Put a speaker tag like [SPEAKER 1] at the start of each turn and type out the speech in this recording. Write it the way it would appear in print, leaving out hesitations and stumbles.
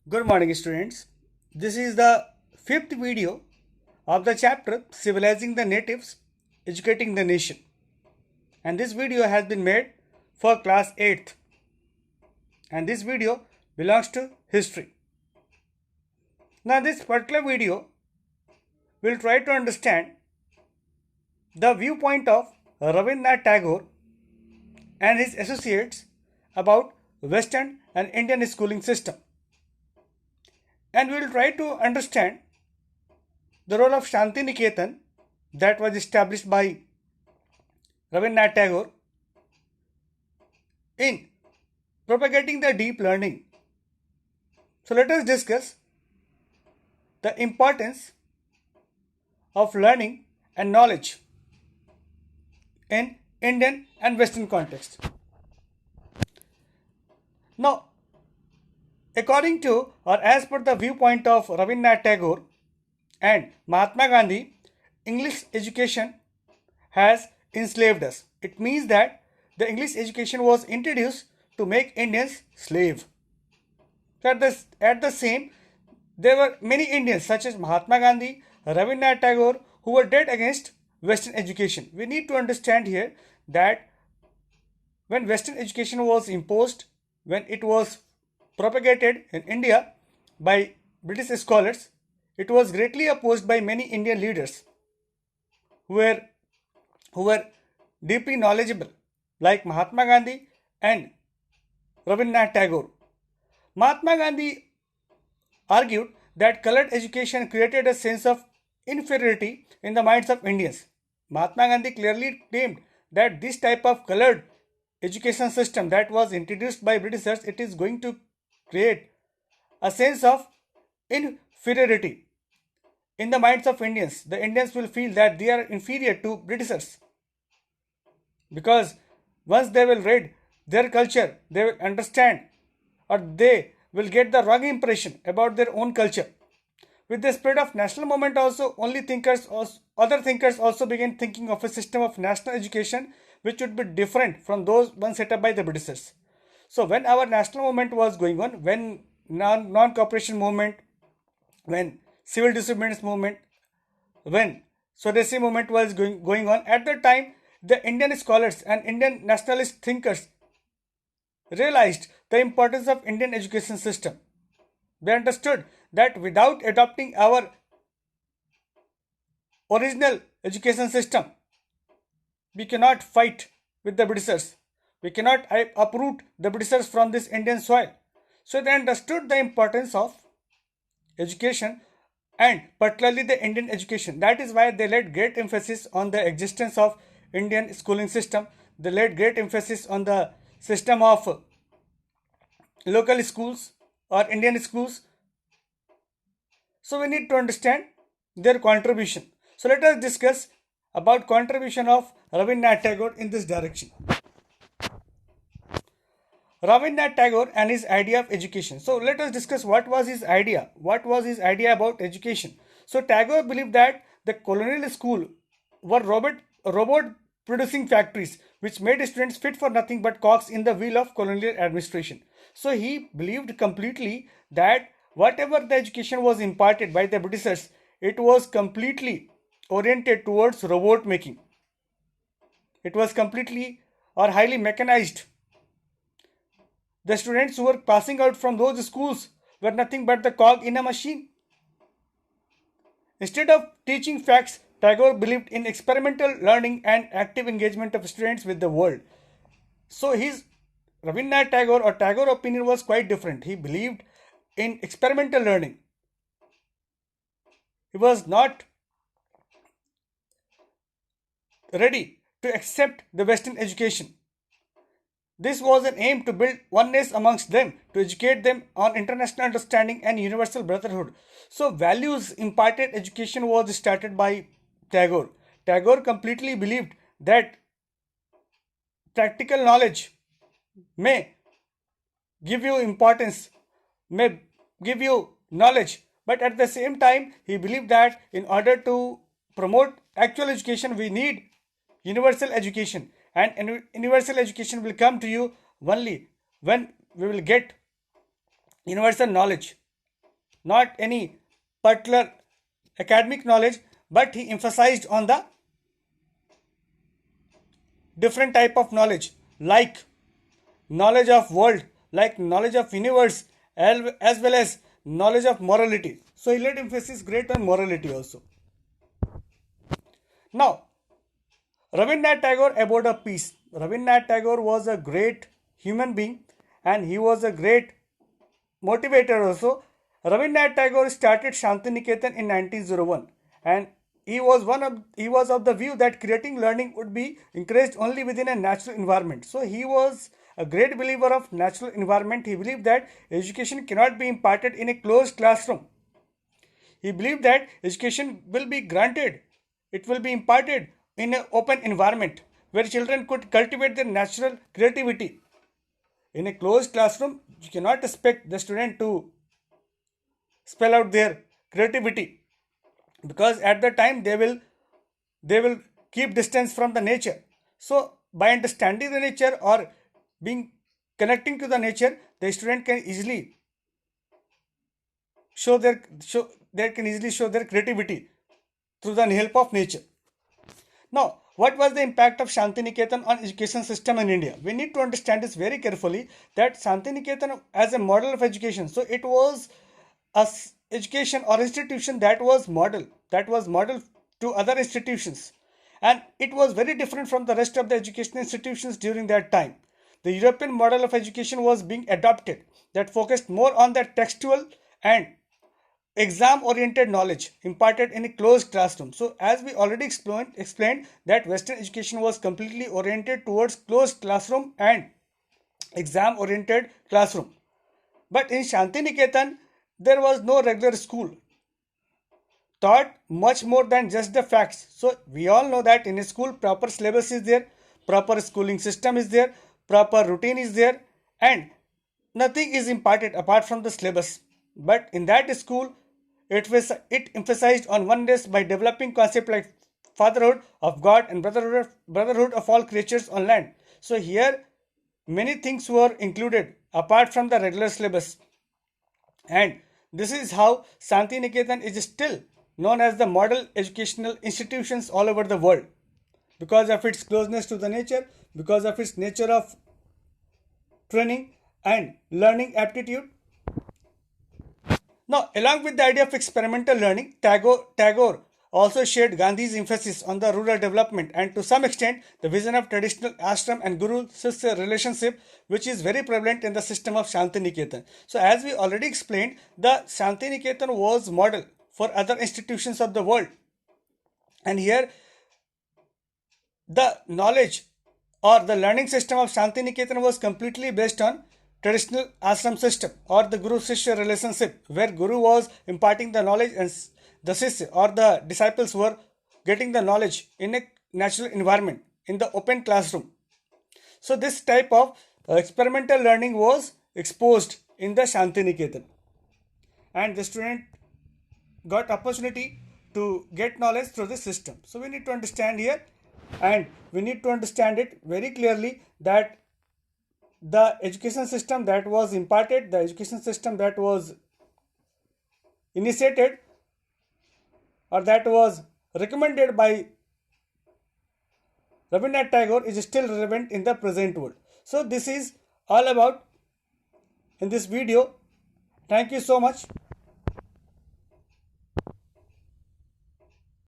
[SPEAKER 1] Good morning, students. This is the fifth video of the chapter Civilizing the Natives, Educating the Nation. And this video has been made for class 8th. And this video belongs to history. Now, this particular video will try to understand the viewpoint of Rabindranath Tagore and his associates about Western and Indian schooling system. And we will try to understand the role of Shanti Niketan that was established by Rabindranath Tagore in propagating the deep learning. So let us discuss the importance of learning and knowledge in Indian and Western context. Now, according to or as per the viewpoint of Rabindranath Tagore and Mahatma Gandhi, English education has enslaved us. It means that the English education was introduced to make Indians slave. So at the same, there were many Indians such as Mahatma Gandhi, Rabindranath Tagore who were dead against Western education. We need to understand here that when Western education was imposed, when it was propagated in India by British scholars, it was greatly opposed by many Indian leaders who were deeply knowledgeable, like Mahatma Gandhi and Rabindranath Tagore. Mahatma Gandhi argued that colored education created a sense of inferiority in the minds of Indians. Mahatma Gandhi clearly claimed that this type of colored education system that was introduced by Britishers, it is going to create a sense of inferiority in the minds of Indians. The Indians will feel that they are inferior to Britishers because once they will read their culture, they will understand or they will get the wrong impression about their own culture. With the spread of national movement also, other thinkers also began thinking of a system of national education which would be different from those one set up by the Britishers. So when our national movement was going on, when non-cooperation movement, when civil disobedience movement, when Swadeshi movement was going on, at that time the Indian scholars and Indian nationalist thinkers realized the importance of Indian education system. They understood that without adopting our original education system, we cannot fight with the Britishers. We cannot uproot the Britishers from this Indian soil. So they understood the importance of education and particularly the Indian education. That is why they laid great emphasis on the existence of Indian schooling system. They laid great emphasis on the system of local schools or Indian schools. So we need to understand their contribution. So let us discuss about contribution of Rabindranath Tagore in this direction. Rabindranath Tagore and his idea of education. So let us discuss what was his idea. What was his idea about education? So Tagore believed that the colonial school were robot producing factories which made students fit for nothing but cogs in the wheel of colonial administration. So he believed completely that whatever the education was imparted by the Britishers, it was completely oriented towards robot making. It was completely or highly mechanized. The students who were passing out from those schools were nothing but the cog in a machine. Instead of teaching facts, Tagore believed in experimental learning and active engagement of students with the world. So his Rabindranath Tagore or Tagore opinion was quite different. He believed in experimental learning. He was not ready to accept the Western education. This was an aim to build oneness amongst them, to educate them on international understanding and universal brotherhood. So values imparted education was started by Tagore. Tagore completely believed that practical knowledge may give you importance, may give you knowledge, but at the same time he believed that in order to promote actual education we need universal education, and universal education will come to you only when we will get universal knowledge not any particular academic knowledge, but he emphasized on the different type of knowledge, like knowledge of world, like knowledge of universe, as well as knowledge of morality. So he laid emphasis great on morality also. Now, Rabindranath Tagore abode of peace. Rabindranath Tagore was a great human being and he was a great motivator also. Rabindranath Tagore started Shantiniketan in 1901 and he was of the view that creating learning would be encouraged only within a natural environment. So he was a great believer of natural environment. He believed that education cannot be imparted in a closed classroom. He believed that education will be granted, it will be imparted in an open environment where children could cultivate their natural creativity. In a closed classroom, you cannot expect the student to spell out their creativity because at the time they will keep distance from the nature. So by understanding the nature or being connecting to the nature, the student can easily show their creativity through the help of nature. Now, what was the impact of Shantiniketan on education system in India? We need to understand this very carefully that Shantiniketan as a model of education. So it was a education or institution that was model to other institutions, and it was very different from the rest of the education institutions during that time. The European model of education was being adopted that focused more on the textual and exam oriented knowledge imparted in a closed classroom. So as we already explained that western education was completely oriented towards closed classroom and exam oriented classroom, but in Shantiniketan there was no regular school taught much more than just the facts. So we all know that in a school proper syllabus is there, proper schooling system is there, proper routine is there, and nothing is imparted apart from the syllabus. But in that school, it emphasized on oneness by developing concepts like fatherhood of God and brotherhood of all creatures on land. So here many things were included apart from the regular syllabus, and this is how Shantiniketan is still known as the model educational institutions all over the world because of its closeness to the nature, because of its nature of training and learning aptitude. Now, along with the idea of experimental learning, Tagore also shared Gandhi's emphasis on the rural development and to some extent the vision of traditional ashram and guru sister relationship, which is very prevalent in the system of Shantiniketan. So as we already explained, the Shantiniketan was model for other institutions of the world, and here the knowledge or the learning system of Shantiniketan was completely based on traditional ashram system or the guru shishya relationship, where guru was imparting the knowledge and the shishya or the disciples were getting the knowledge in a natural environment in the open classroom. So this type of experimental learning was exposed in the Shantiniketan, and the student got opportunity to get knowledge through this system. So we need to understand here, and we need to understand it very clearly that the education system that was imparted, the education system that was initiated or that was recommended by Rabindranath Tagore is still relevant in the present world. So this is all about in this video. Thank you so much.